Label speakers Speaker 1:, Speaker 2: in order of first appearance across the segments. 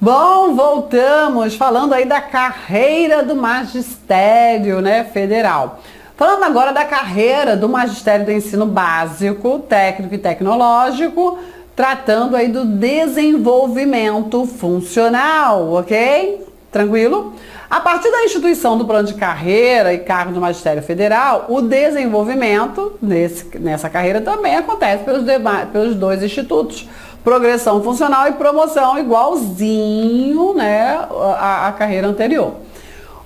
Speaker 1: Bom, voltamos falando aí da carreira do magistério, né, federal. Falando agora da carreira do magistério do ensino básico, técnico e tecnológico, tratando aí do desenvolvimento funcional, ok? Tranquilo? A partir da instituição do plano de carreira e cargo do magistério federal, o desenvolvimento nessa carreira também acontece pelos dois institutos. Progressão funcional e promoção, igualzinho, né, a carreira anterior.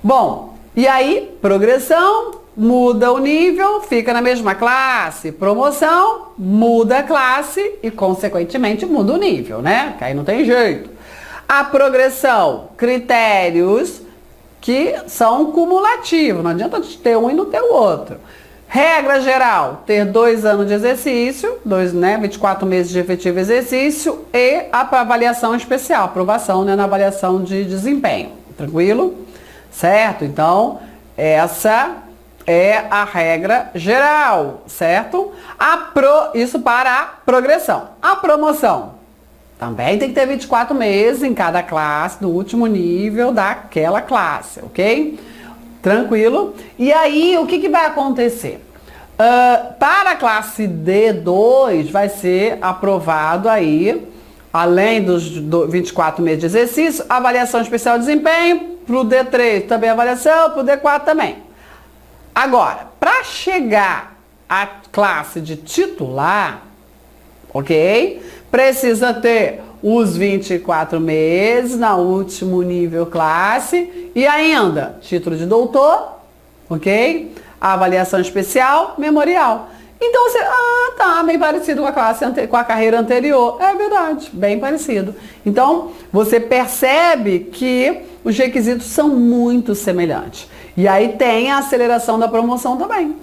Speaker 1: Bom, e aí, progressão, muda o nível, fica na mesma classe. Promoção, muda a classe e, consequentemente, muda o nível, né? Que aí não tem jeito. A progressão, critérios que são cumulativos, não adianta ter um e não ter o outro. Regra geral, ter 2 anos de exercício, 24 meses de efetivo exercício e a avaliação especial, aprovação, né, na avaliação de desempenho. Tranquilo? Certo? Então, essa é a regra geral, certo? Isso para a progressão. A promoção também tem que ter 24 meses em cada classe, do último nível daquela classe, ok? Tranquilo? E aí, o que vai acontecer? Para a classe D2, vai ser aprovado aí, além dos 24 meses de exercício, avaliação especial de desempenho, para o D3 também avaliação, para o D4 também. Agora, para chegar à classe de titular, ok? Precisa ter os 24 meses na último nível classe e ainda título de doutor, ok? A avaliação especial, memorial. Então você, tá, bem parecido com a classe com a carreira anterior. É verdade, bem parecido. Então, você percebe que os requisitos são muito semelhantes. E aí tem a aceleração da promoção também,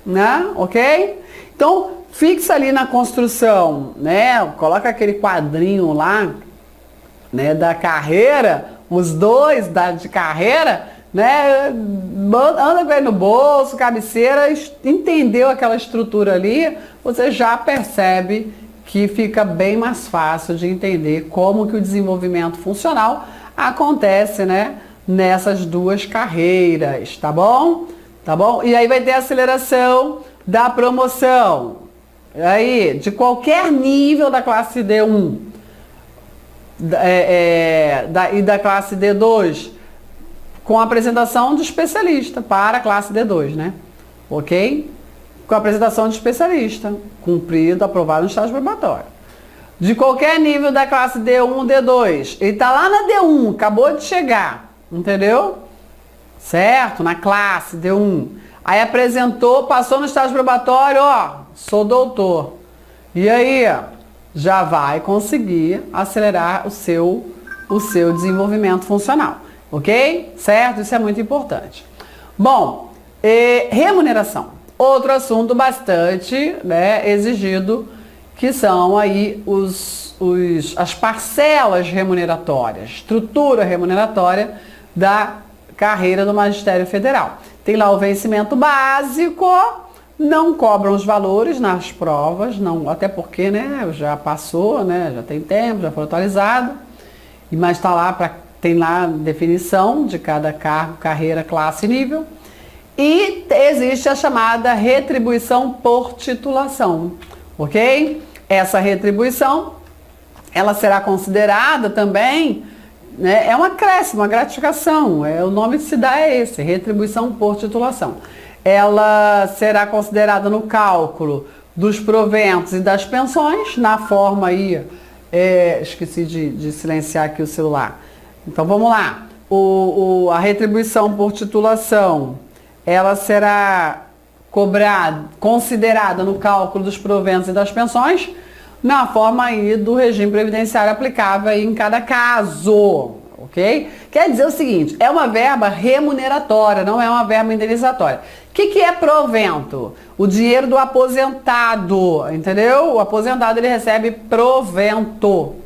Speaker 1: né? Ok? Então, fixa ali na construção, né? Coloca aquele quadrinho lá, né, da carreira, os dois de carreira, né? Anda com ele no bolso, cabeceira, entendeu aquela estrutura ali, você já percebe que fica bem mais fácil de entender como que o desenvolvimento funcional acontece, né, nessas duas carreiras, tá bom? Tá bom? E aí vai ter a aceleração da promoção. Aí, de qualquer nível da classe D1 e da classe D2, com a apresentação de especialista para a classe D2, né? Ok? Com a apresentação de especialista, cumprido, aprovado no estágio probatório. De qualquer nível da classe D1, D2, ele está lá na D1, acabou de chegar, entendeu? Certo? Na classe D1. Aí apresentou, passou no estágio probatório, ó, sou doutor. E aí, já vai conseguir acelerar o seu desenvolvimento funcional. Ok? Certo? Isso é muito importante. Bom, remuneração. Outro assunto bastante, né, exigido, que são aí as parcelas remuneratórias, estrutura remuneratória da carreira do magistério federal. Tem lá o vencimento básico, não cobram os valores nas provas, não, até porque, né, já passou, né, já tem tempo, já foi atualizado, mas está lá, tem lá definição de cada cargo, carreira, classe e nível. E existe a chamada retribuição por titulação, ok? Essa retribuição, ela será considerada também, né, é um acréscimo, uma gratificação, o nome que se dá é esse, retribuição por titulação. Ela será considerada no cálculo dos proventos e das pensões, na forma aí, esqueci de silenciar aqui o celular. Então vamos lá, a retribuição por titulação, ela será considerada no cálculo dos proventos e das pensões, na forma aí do regime previdenciário aplicável aí em cada caso, ok? Quer dizer o seguinte, é uma verba remuneratória, não é uma verba indenizatória. O que é provento? O dinheiro do aposentado, entendeu? O aposentado, ele recebe provento.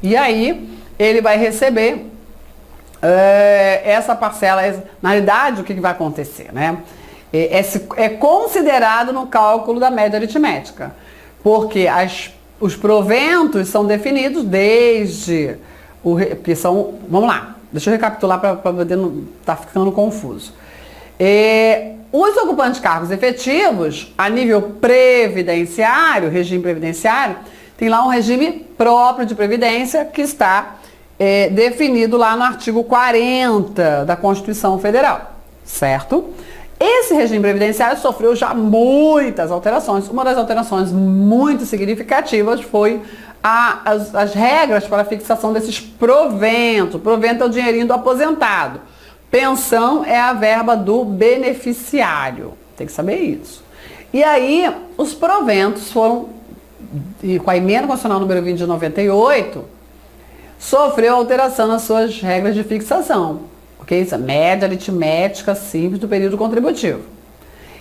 Speaker 1: E aí, ele vai receber essa parcela. Na realidade, o que vai acontecer, né? É considerado no cálculo da média aritmética, porque os proventos são definidos desde que são, vamos lá, deixa eu recapitular para poder não estar ficando confuso. Os ocupantes de cargos efetivos, a nível previdenciário, regime previdenciário, tem lá um regime próprio de previdência que está definido lá no artigo 40 da Constituição Federal, certo? Esse regime previdenciário sofreu já muitas alterações. Uma das alterações muito significativas foi as regras para a fixação desses proventos. Provento é o dinheirinho do aposentado. Pensão é a verba do beneficiário. Tem que saber isso. E aí, os proventos foram, e com a emenda constitucional número 20 de 98, sofreu alteração nas suas regras de fixação. Ok? Isso é média aritmética simples do período contributivo.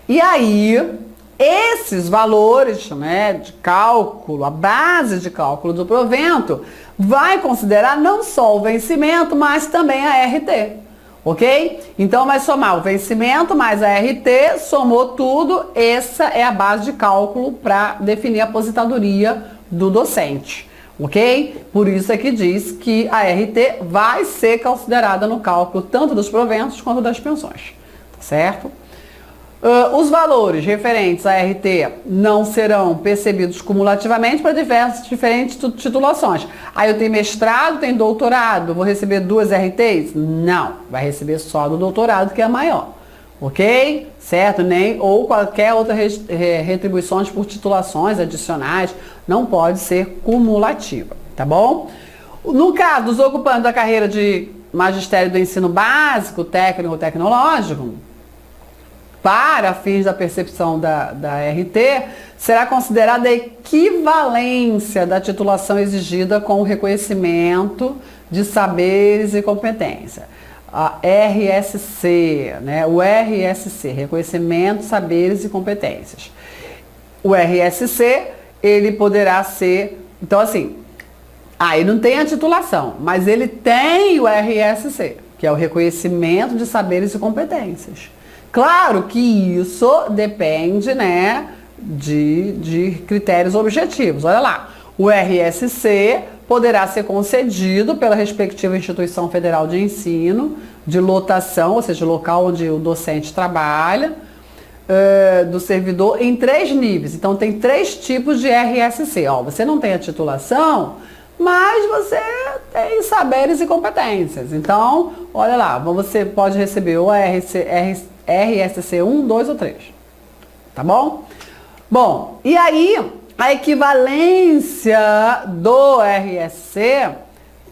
Speaker 1: E aí, esses valores, né, de cálculo, a base de cálculo do provento, vai considerar não só o vencimento, mas também a RT. Ok? Então vai somar o vencimento mais a RT, somou tudo, essa é a base de cálculo para definir a aposentadoria do docente. Ok? Por isso é que diz que a RT vai ser considerada no cálculo tanto dos proventos quanto das pensões. Certo? Os valores referentes à RT não serão percebidos cumulativamente para diferentes titulações. Aí eu tenho mestrado, tenho doutorado, vou receber 2 RTs? Não, vai receber só do doutorado, que é a maior. Ok? Certo? Ou qualquer outra retribuições por titulações adicionais, não pode ser cumulativa, tá bom? No caso dos ocupantes da carreira de magistério do ensino básico, técnico ou tecnológico, para fins da percepção da RT, será considerada a equivalência da titulação exigida com o reconhecimento de saberes e competência. A RSC, né? O RSC, reconhecimento, saberes e competências. O RSC, ele poderá ser, então assim, ele não tem a titulação, mas ele tem o RSC, que é o reconhecimento de saberes e competências. Claro que isso depende, né, de critérios objetivos. Olha lá, o RSC poderá ser concedido pela respectiva instituição federal de ensino, de lotação, ou seja, local onde o docente trabalha, do servidor, em 3 níveis. Então, tem 3 tipos de RSC. Você não tem a titulação, mas você tem saberes e competências. Então, olha lá, você pode receber o RSC 1, 2 ou 3. Tá bom? Bom, e aí a equivalência do RSC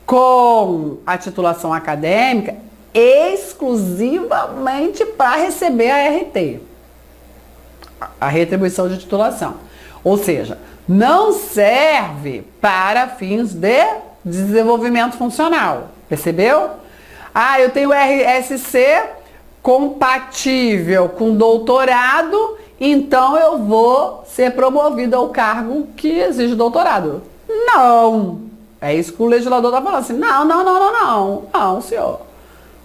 Speaker 1: com a titulação acadêmica exclusivamente para receber a RT, a retribuição de titulação. Ou seja, não serve para fins de desenvolvimento funcional. Percebeu? Eu tenho RSC compatível com doutorado, então eu vou ser promovido ao cargo que exige doutorado. Não! É isso que o legislador está falando assim. Não, senhor.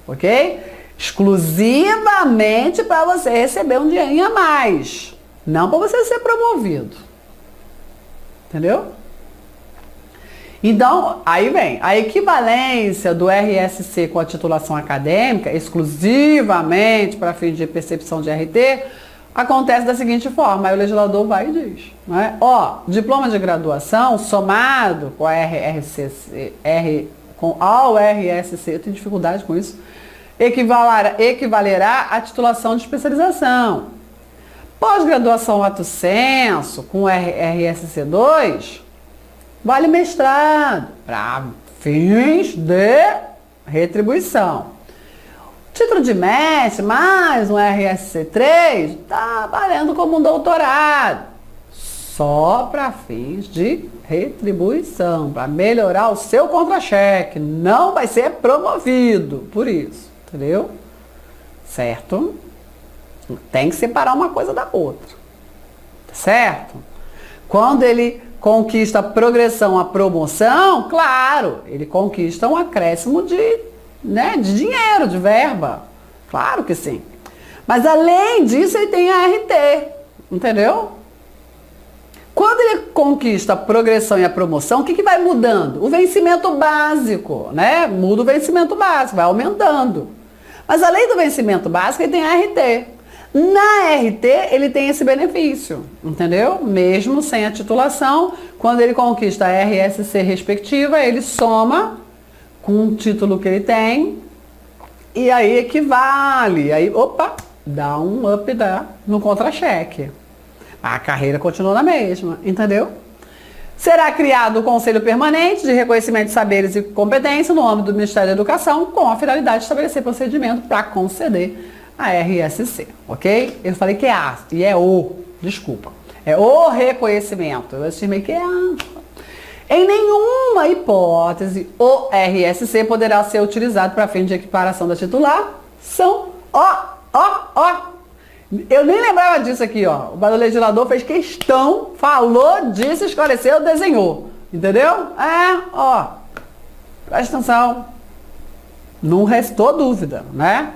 Speaker 1: Ok? Exclusivamente para você receber um dinheirinho a mais. Não para você ser promovido. Entendeu? Então, aí vem, a equivalência do RSC com a titulação acadêmica, exclusivamente para fins de percepção de RT, acontece da seguinte forma, aí o legislador vai e diz, não é? Diploma de graduação somado com ao RSC, eu tenho dificuldade com isso, equivalerá à titulação de especialização. Pós-graduação lato sensu com RSC 2, vale mestrado, para fins de retribuição. Título de mestre, mais um RSC3, está valendo como um doutorado. Só para fins de retribuição, para melhorar o seu contra-cheque. Não vai ser promovido por isso, entendeu? Certo? Tem que separar uma coisa da outra. Certo? Quando ele conquista a progressão, a promoção, claro, ele conquista um acréscimo de dinheiro, de verba. Claro que sim. Mas além disso, ele tem a RT, entendeu? Quando ele conquista a progressão e a promoção, o que vai mudando? O vencimento básico, né? Muda o vencimento básico, vai aumentando. Mas além do vencimento básico, ele tem a RT. Na RT, ele tem esse benefício, entendeu? Mesmo sem a titulação, quando ele conquista a RSC respectiva, ele soma com o título que ele tem e aí equivale. Aí, opa, dá um up no contra-cheque. A carreira continua na mesma, entendeu? Será criado o Conselho Permanente de Reconhecimento de Saberes e Competência no âmbito do Ministério da Educação, com a finalidade de estabelecer procedimento para conceder a RSC, ok? Eu falei que é A, e é O, desculpa. É o reconhecimento. Eu estimei que é A. Em nenhuma hipótese, o RSC poderá ser utilizado para fim de equiparação da titulação. Eu nem lembrava disso aqui, ó. O legislador fez questão, falou disso, esclareceu, desenhou. Entendeu? Presta atenção. Não restou dúvida, né?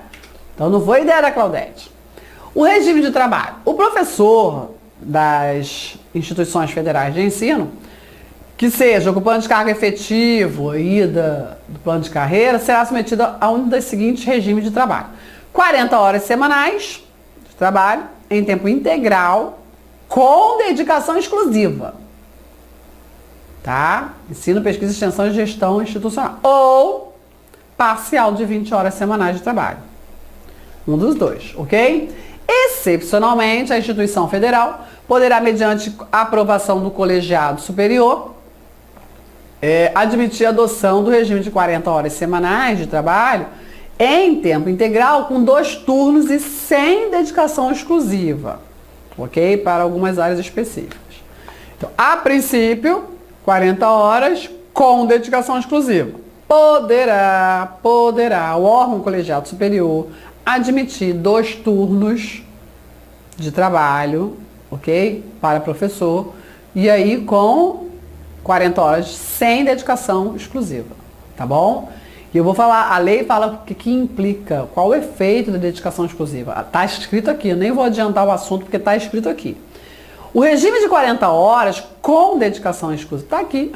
Speaker 1: Então não foi ideia da Claudete. O regime de trabalho. O professor das instituições federais de ensino, que seja ocupante de cargo efetivo e do plano de carreira, será submetido a um dos seguintes regimes de trabalho. 40 horas semanais de trabalho em tempo integral com dedicação exclusiva. Tá? Ensino, pesquisa, extensão e gestão institucional. Ou parcial de 20 horas semanais de trabalho. Um dos dois, ok? Excepcionalmente, a instituição federal poderá, mediante aprovação do colegiado superior, admitir a adoção do regime de 40 horas semanais de trabalho em tempo integral, com 2 turnos e sem dedicação exclusiva, ok? Para algumas áreas específicas. Então, a princípio, 40 horas com dedicação exclusiva. Poderá o órgão colegiado superior admitir 2 turnos de trabalho, ok? Para professor, e aí com 40 horas sem dedicação exclusiva, tá bom? E eu vou falar, a lei fala o que implica, qual o efeito da dedicação exclusiva. Tá escrito aqui, eu nem vou adiantar o assunto porque tá escrito aqui. O regime de 40 horas com dedicação exclusiva, tá aqui,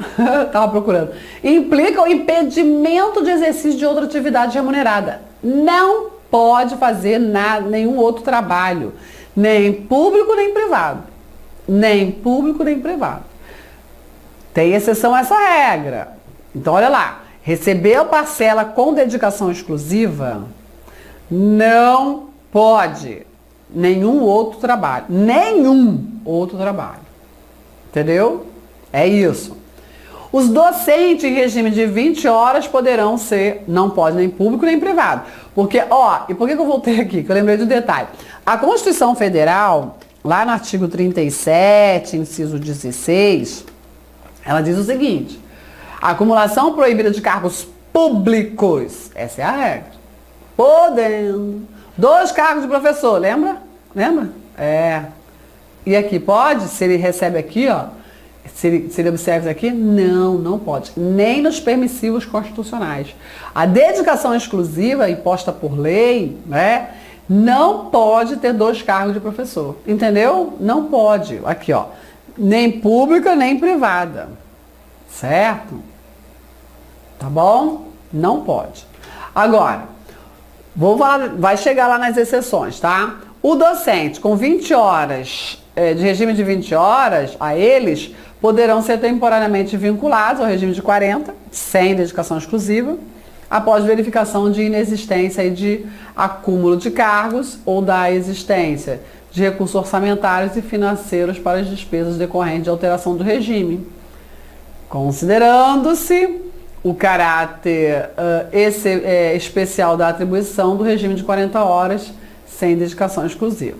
Speaker 1: tava procurando, implica o impedimento de exercício de outra atividade remunerada. Não pode fazer nenhum outro trabalho, nem público nem privado. Nem público nem privado. Tem exceção a essa regra. Então, olha lá. Recebeu parcela com dedicação exclusiva, não pode nenhum outro trabalho. Nenhum outro trabalho. Entendeu? É isso. Os docentes em regime de 20 horas poderão ser, não pode nem público nem privado. Porque, e por que eu voltei aqui? Que eu lembrei de um detalhe. A Constituição Federal, lá no artigo 37, inciso 16, ela diz o seguinte: a acumulação proibida de cargos públicos, essa é a regra, podendo, 2 cargos de professor, lembra? Lembra? E aqui pode, se ele recebe aqui, se ele observa aqui, não pode, nem nos permissivos constitucionais. A dedicação exclusiva imposta por lei, né, não pode ter 2 cargos de professor, entendeu? Não pode, aqui nem pública nem privada, certo? Tá bom? Não pode. Agora, vai chegar lá nas exceções, tá? O docente com 20 horas, de regime de 20 horas, a eles poderão ser temporariamente vinculados ao regime de 40, sem dedicação exclusiva, após verificação de inexistência e de acúmulo de cargos ou da existência de recursos orçamentários e financeiros para as despesas decorrentes de alteração do regime, considerando-se o caráter especial da atribuição do regime de 40 horas sem dedicação exclusiva.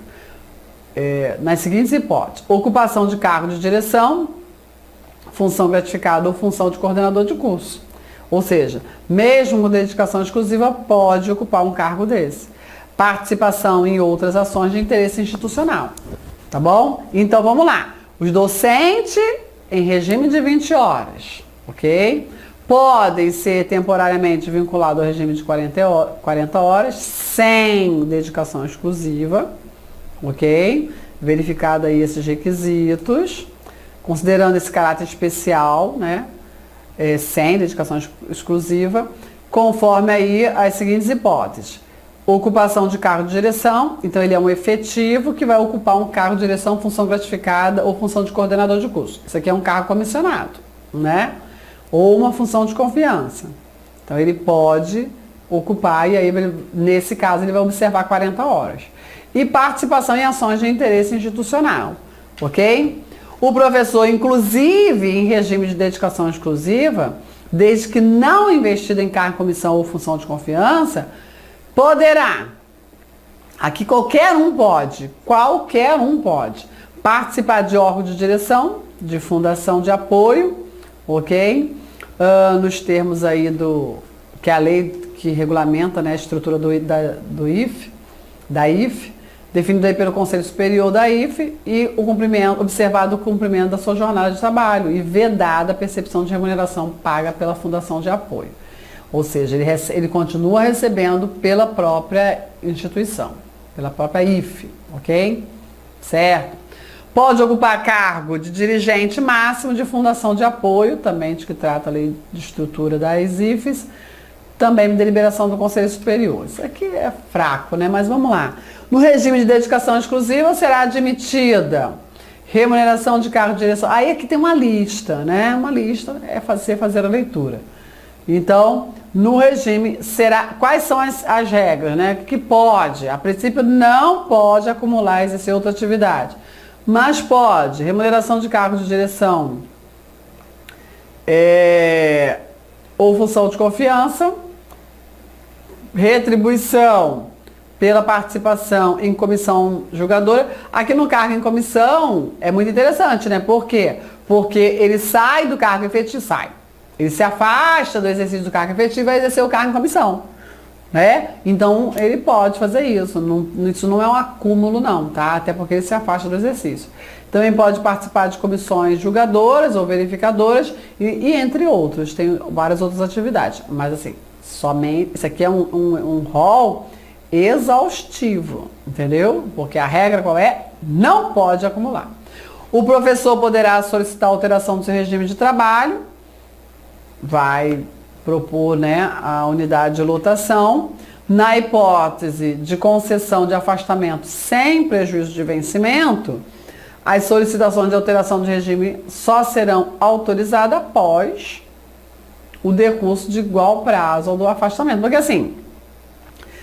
Speaker 1: Nas seguintes hipóteses: ocupação de cargo de direção, função gratificada ou função de coordenador de curso. Ou seja, mesmo com dedicação exclusiva, pode ocupar um cargo desse. Participação em outras ações de interesse institucional. Tá bom? Então vamos lá. Os docentes em regime de 20 horas, ok? Podem ser temporariamente vinculados ao regime de 40 horas, sem dedicação exclusiva, ok? Verificado aí esses requisitos. considerando esse caráter especial, né, sem dedicação exclusiva, conforme aí as seguintes hipóteses. Ocupação de cargo de direção, então ele é um efetivo que vai ocupar um cargo de direção, função gratificada ou função de coordenador de curso. Isso aqui é um cargo comissionado, né? Ou uma função de confiança. Então ele pode ocupar e aí nesse caso ele vai observar 40 horas. E participação em ações de interesse institucional, ok? O professor, inclusive em regime de dedicação exclusiva, desde que não investido em cargo, comissão ou função de confiança, poderá, aqui qualquer um pode participar de órgão de direção, de fundação de apoio, ok? Nos termos aí que é a lei que regulamenta, né, a estrutura da IFE, definido aí pelo Conselho Superior da IFE, e observado o cumprimento da sua jornada de trabalho e vedada a percepção de remuneração paga pela fundação de apoio. Ou seja, ele continua recebendo pela própria instituição, pela própria IFE, ok? Certo? Pode ocupar cargo de dirigente máximo de fundação de apoio, também de que trata a lei de estrutura das IFES, também deliberação do Conselho Superior. Isso aqui é fraco, né? Mas vamos lá. No regime de dedicação exclusiva será admitida remuneração de cargo de direção. Aí aqui tem uma lista, né? Uma lista é fazer a leitura. Então, no regime quais são as regras, né? Que pode, a princípio não pode acumular e exercer outra atividade, mas pode, remuneração de cargo de direção ou função de confiança, retribuição pela participação em comissão julgadora. Aqui no cargo em comissão é muito interessante, né? Por quê? Porque ele sai do cargo efetivo, ele se afasta do exercício do cargo efetivo e vai exercer o cargo em comissão, né? Então, ele pode fazer isso. Isso não é um acúmulo, não, tá? Até porque ele se afasta do exercício. Também pode participar de comissões julgadoras ou verificadoras e entre outros. Tem várias outras atividades. Mas, assim, somente... Isso aqui é um rol exaustivo, entendeu? Porque a regra qual é? Não pode acumular. O professor poderá solicitar alteração do seu regime de trabalho, vai propor, né, a unidade de lotação. Na hipótese de concessão de afastamento sem prejuízo de vencimento, as solicitações de alteração de regime só serão autorizadas após o decurso de igual prazo ao do afastamento. Porque assim,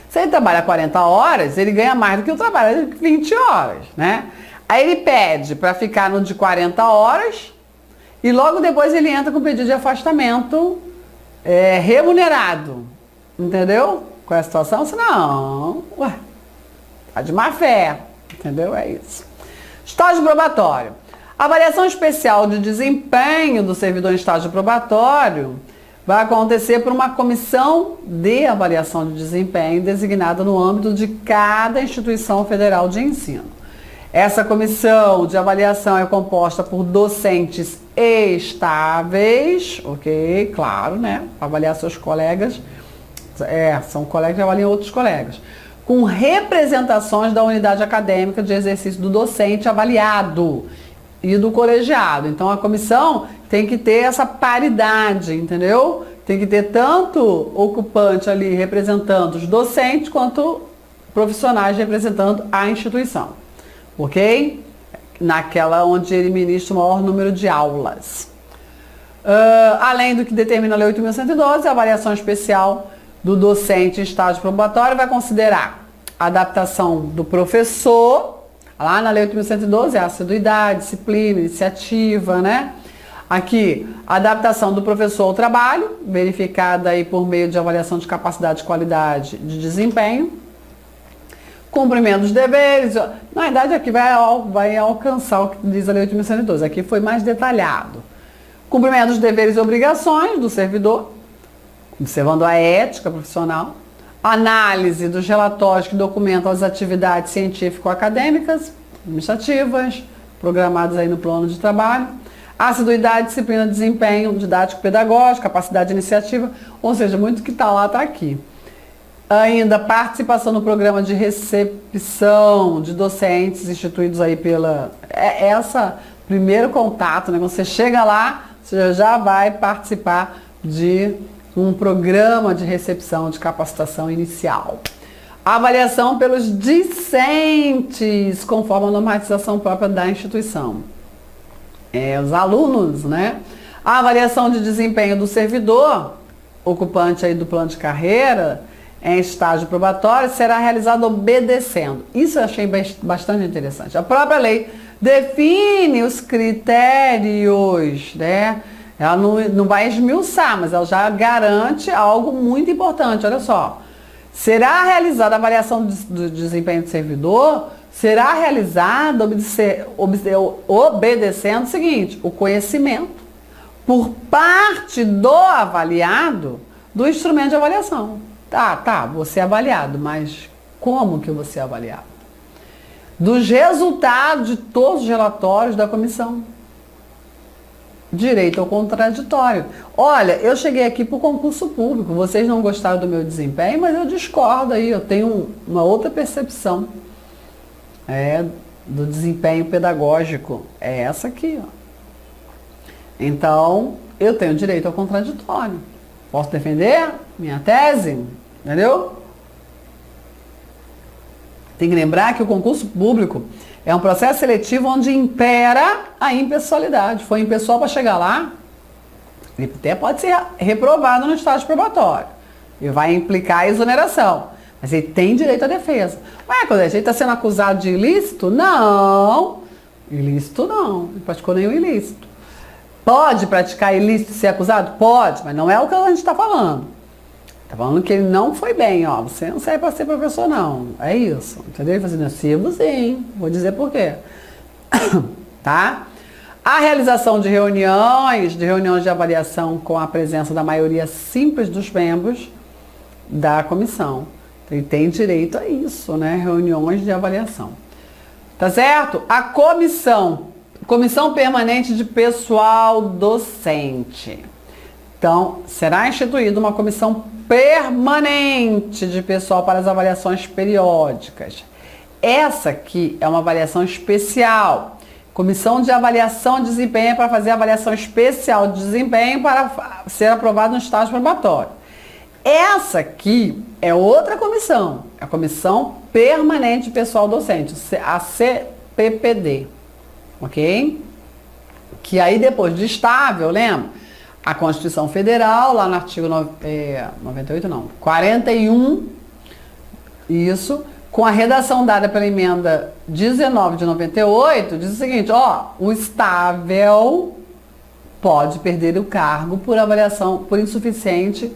Speaker 1: se ele trabalha 40 horas, ele ganha mais do que o trabalho de 20 horas, né? Aí ele pede para ficar no de 40 horas e logo depois ele entra com pedido de afastamento remunerado. Entendeu? Qual é a situação? Não, tá de má fé. Entendeu? É isso. Estágio probatório. Avaliação especial de desempenho do servidor em estágio probatório vai acontecer por uma comissão de avaliação de desempenho designada no âmbito de cada instituição federal de ensino. Essa comissão de avaliação é composta por docentes estáveis, ok? Claro, né? Avaliar seus colegas, são colegas que avaliam outros colegas, com representações da unidade acadêmica de exercício do docente avaliado e do colegiado. Então a comissão tem que ter essa paridade, entendeu? Tem que ter tanto ocupante ali representando os docentes quanto profissionais representando a instituição. Ok? Naquela onde ele ministra o maior número de aulas. Além do que determina a Lei 8.112, a avaliação especial do docente em estágio probatório vai considerar a adaptação do professor, lá na Lei 8.112, a assiduidade, disciplina, iniciativa, né? Aqui, a adaptação do professor ao trabalho, verificada aí por meio de avaliação de capacidade e qualidade de desempenho. Cumprimento dos deveres, na verdade aqui vai alcançar o que diz a Lei 8.112, aqui foi mais detalhado. Cumprimento dos deveres e obrigações do servidor, observando a ética profissional, análise dos relatórios que documentam as atividades científico-acadêmicas, administrativas, programadas aí no plano de trabalho, assiduidade, disciplina, desempenho, didático-pedagógico, capacidade de iniciativa, ou seja, muito que está lá está aqui. Ainda participação no programa de recepção de docentes instituídos aí pela... Essa primeiro contato, né? Quando você chega lá, você já vai participar de um programa de recepção de capacitação inicial. Avaliação pelos discentes, conforme a normatização própria da instituição. Os alunos, né? A avaliação de desempenho do servidor, ocupante aí do plano de carreira, em estágio probatório, será realizada obedecendo. Isso eu achei bastante interessante. A própria lei define os critérios, né? Ela não vai esmiuçar, mas ela já garante algo muito importante. Olha só. Será realizada a avaliação do desempenho do servidor, será realizada obedecendo o seguinte, o conhecimento por parte do avaliado do instrumento de avaliação. Tá, você é avaliado, mas como que você é avaliado? Dos resultados de todos os relatórios da comissão. Direito ao contraditório. Olha, eu cheguei aqui por concurso público, vocês não gostaram do meu desempenho, mas eu discordo aí, eu tenho uma outra percepção do desempenho pedagógico. É essa aqui, ó. Então, eu tenho direito ao contraditório. Posso defender minha tese, entendeu? Tem que lembrar que o concurso público é um processo seletivo onde impera a impessoalidade. Foi impessoal para chegar lá, ele até pode ser reprovado no estágio probatório. E vai implicar a exoneração. Mas ele tem direito à defesa. Ué, quando a gente está sendo acusado de ilícito? Não. Ilícito não. Não praticou nenhum ilícito. Pode praticar ilícito e ser acusado? Pode, mas não é o que a gente está falando. Tá falando que ele não foi bem, ó. Você não serve para ser professor, não. É isso. Entendeu? Ele fazendo assim, sim. Vou dizer por quê. Tá? A realização de reuniões de avaliação com a presença da maioria simples dos membros da comissão. Então, ele tem direito a isso, né? Reuniões de avaliação. Tá certo? A Comissão Permanente de Pessoal Docente. Então, será instituída uma comissão permanente de pessoal para as avaliações periódicas. Essa aqui é uma avaliação especial. Comissão de Avaliação de Desempenho é para fazer avaliação especial de desempenho para ser aprovado no estágio probatório. Essa aqui é outra comissão, a Comissão Permanente de Pessoal Docente, a CPPD, ok? Que aí depois de estável, lembra? A Constituição Federal, lá no artigo 41, isso, com a redação dada pela emenda 19 de 98, diz o seguinte, ó, o estável pode perder o cargo por avaliação, por insuficiente,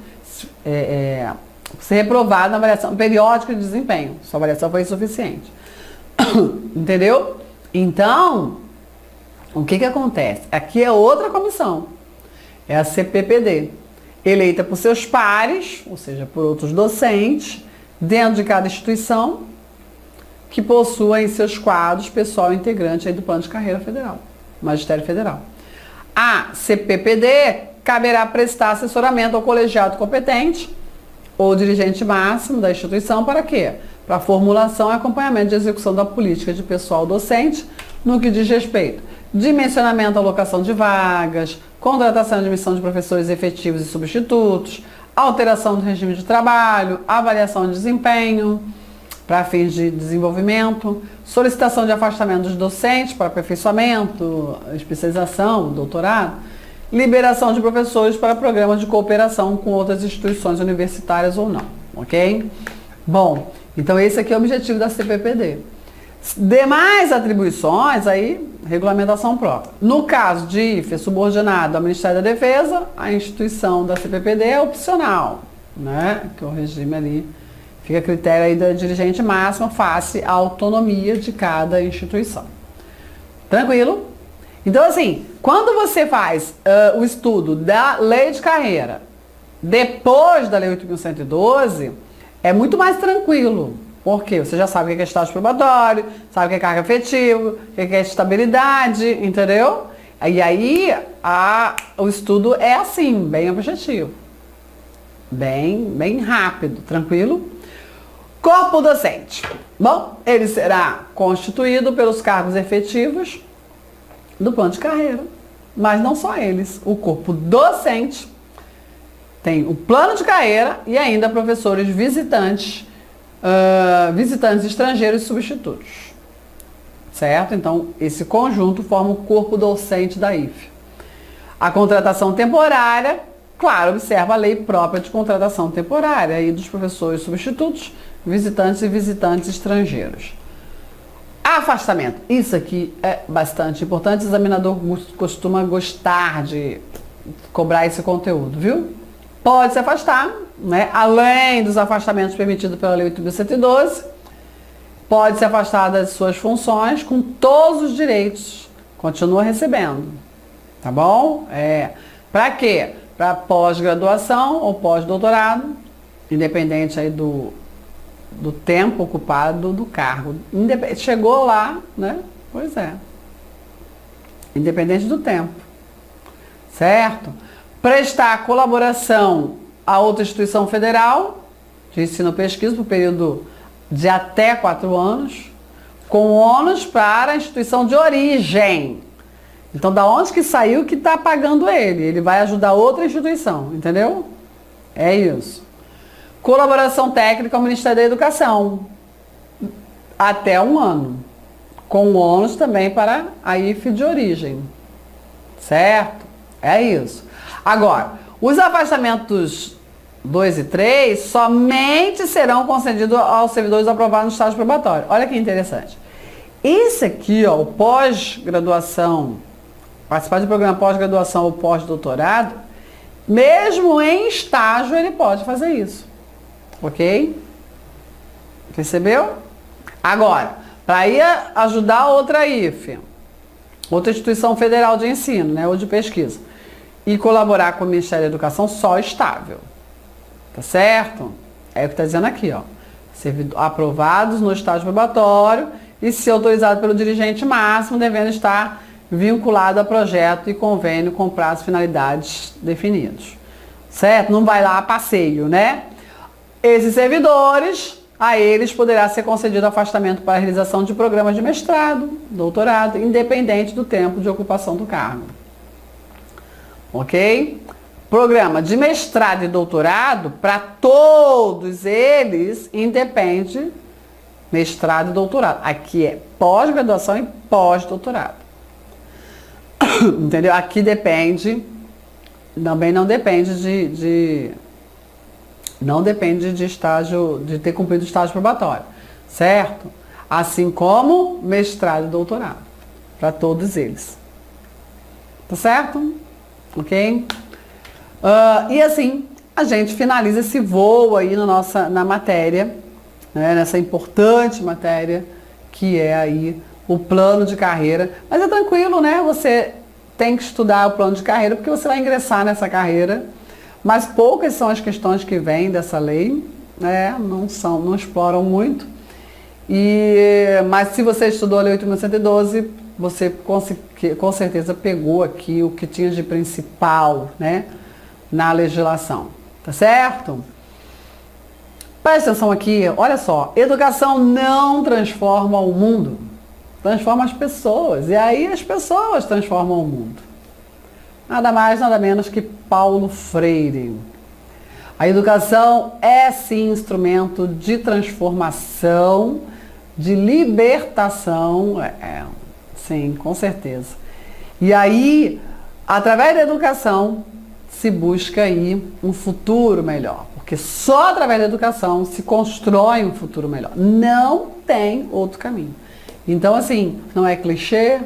Speaker 1: ser reprovado na avaliação periódica de desempenho. Sua avaliação foi insuficiente. Entendeu? Então, o que acontece? Aqui é outra comissão. É a CPPD, eleita por seus pares, ou seja, por outros docentes, dentro de cada instituição, que possua em seus quadros pessoal integrante aí do plano de carreira federal, Magistério Federal. A CPPD caberá prestar assessoramento ao colegiado competente ou dirigente máximo da instituição para quê? Para formulação e acompanhamento de execução da política de pessoal docente no que diz respeito dimensionamento, alocação de vagas, contratação e admissão de professores efetivos e substitutos, alteração do regime de trabalho, avaliação de desempenho para fins de desenvolvimento, solicitação de afastamento dos docentes para aperfeiçoamento, especialização, doutorado, liberação de professores para programas de cooperação com outras instituições universitárias ou não, ok? Bom, então esse aqui é o objetivo da CPPD. Demais atribuições, aí, regulamentação própria. No caso de IFE subordinado ao Ministério da Defesa, a instituição da CPPD é opcional, né? Que é o regime ali, fica a critério aí da dirigente máxima, face à autonomia de cada instituição. Tranquilo? Então, assim, quando você faz o estudo da lei de carreira, depois da lei 8.112, é muito mais tranquilo. Porque você já sabe o que é estágio probatório, sabe o que é carga efetiva, o que é estabilidade, entendeu? E aí o estudo é assim, bem objetivo. Bem rápido, tranquilo? Corpo docente. Bom, ele será constituído pelos cargos efetivos do plano de carreira. Mas não só eles. O corpo docente tem o plano de carreira e ainda professores visitantes, visitantes estrangeiros e substitutos. Certo? Então, esse conjunto forma o corpo docente da IFE. A contratação temporária, claro, observa a lei própria de contratação temporária e dos professores substitutos, visitantes e visitantes estrangeiros. Afastamento. Isso aqui é bastante importante. O examinador costuma gostar de cobrar esse conteúdo, viu? Pode se afastar, né? Além dos afastamentos permitidos pela Lei 8.112, pode se afastar das suas funções com todos os direitos. Continua recebendo. Tá bom? Para quê? Para pós-graduação ou pós-doutorado, independente aí do tempo ocupado do cargo. Chegou lá, né? Pois é. Independente do tempo. Certo? Prestar colaboração a outra instituição federal de ensino-pesquisa por período de até 4 anos, com ônus para a instituição de origem. Então, da onde que saiu que está pagando ele? Ele vai ajudar outra instituição, entendeu? É isso. Colaboração técnica ao Ministério da Educação, até 1 ano, com ônus também para a IFE de origem, certo? É isso. Agora, os afastamentos 2 e 3 somente serão concedidos aos servidores aprovados no estágio probatório. Olha que interessante. Esse aqui, ó, o pós-graduação, participar de programa pós-graduação ou pós-doutorado, mesmo em estágio ele pode fazer isso. Ok? Percebeu? Agora, para ir ajudar outra IFE, outra instituição federal de ensino, né, ou de pesquisa, e colaborar com o Ministério da Educação, só estável. Tá certo? É o que está dizendo aqui, ó. Aprovados no estágio probatório e, se autorizado pelo dirigente máximo, devendo estar vinculado a projeto e convênio com prazo e finalidades definidos. Certo? Não vai lá a passeio, né? Esses servidores, a eles poderá ser concedido afastamento para a realização de programas de mestrado, doutorado, independente do tempo de ocupação do cargo. Ok? Programa de mestrado e doutorado, para todos eles, independe mestrado e doutorado. Aqui é pós-graduação e pós-doutorado. Entendeu? Aqui depende, também não depende de estágio, de ter cumprido o estágio probatório, certo? Assim como mestrado e doutorado, para todos eles. Tá certo? Ok? E assim, a gente finaliza esse voo aí na matéria, né, nessa importante matéria que é aí o plano de carreira. Mas é tranquilo, né? Você tem que estudar o plano de carreira porque você vai ingressar nessa carreira. Mas poucas são as questões que vêm dessa lei, né? Não exploram muito. Mas se você estudou a Lei 8.112, você com certeza pegou aqui o que tinha de principal, né, na legislação. Tá certo? Presta atenção aqui, olha só. Educação não transforma o mundo, transforma as pessoas. E aí as pessoas transformam o mundo. Nada mais, nada menos que Paulo Freire. A educação é sim instrumento de transformação, de libertação, sim, com certeza. E aí, através da educação, se busca aí um futuro melhor, porque só através da educação se constrói um futuro melhor. Não tem outro caminho. Então, assim, não é clichê,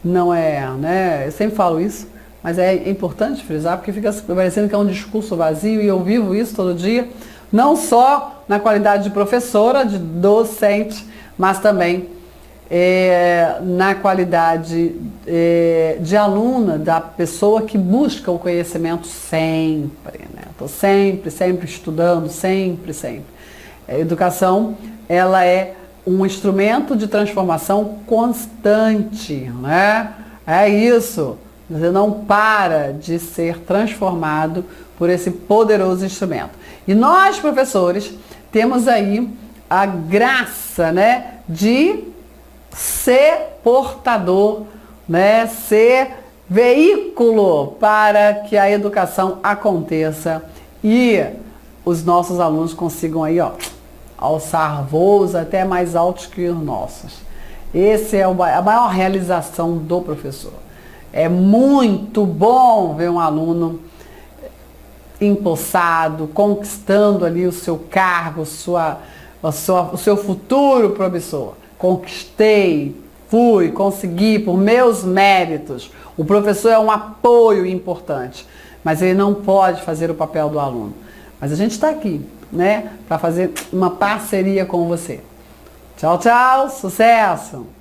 Speaker 1: não é, né? Eu sempre falo isso. Mas é importante frisar, porque fica parecendo que é um discurso vazio, e eu vivo isso todo dia, não só na qualidade de professora, de docente, mas também na qualidade de aluna, da pessoa que busca o conhecimento sempre, né? Estou sempre estudando, sempre. A educação, ela é um instrumento de transformação constante, né? É isso. Você não para de ser transformado por esse poderoso instrumento. E nós, professores, temos aí a graça, né, de ser portador né, ser veículo para que a educação aconteça e os nossos alunos consigam aí, ó, alçar voos até mais altos que os nossos. Esse é a maior realização do professor. É muito bom ver um aluno empossado, conquistando ali o seu cargo, o seu futuro promissor. Conquistei, fui, consegui por meus méritos. O professor é um apoio importante, mas ele não pode fazer o papel do aluno. Mas a gente está aqui, né, para fazer uma parceria com você. Tchau, tchau, sucesso!